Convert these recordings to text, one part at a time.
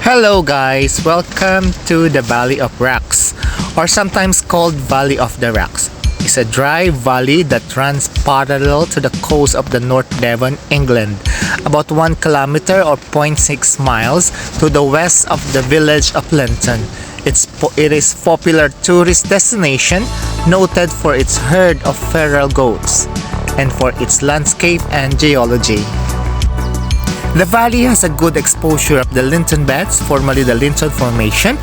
Hello guys, welcome to the Valley of Rocks, or sometimes called Valley of the Rocks. It's a dry valley that runs parallel to the coast of the North Devon, England, about 1 kilometer or 0.6 miles to the west of the village of Lynton. It is popular tourist destination, noted for its herd of feral goats and for its landscape and geology. The valley has a good exposure of the Lynton beds, formerly the Lynton Formation,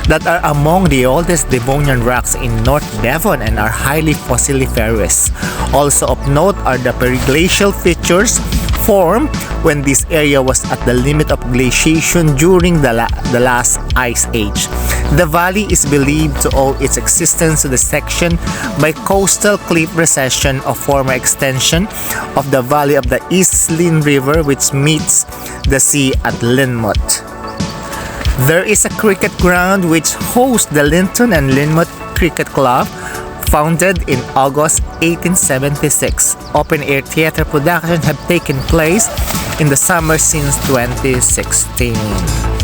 that are among the oldest Devonian rocks in North Devon and are highly fossiliferous. Also of note are the periglacial features formed when this area was at the limit of glaciation during the last ice age. The valley is believed to owe its existence to the section by coastal cliff recession of former extension of the valley of the East Lynn River, which meets the sea at Lynmouth. There is a cricket ground which hosts the Lynton and Lynmouth Cricket Club, founded in August 1876. Open-air theater productions have taken place in the summer since 2016.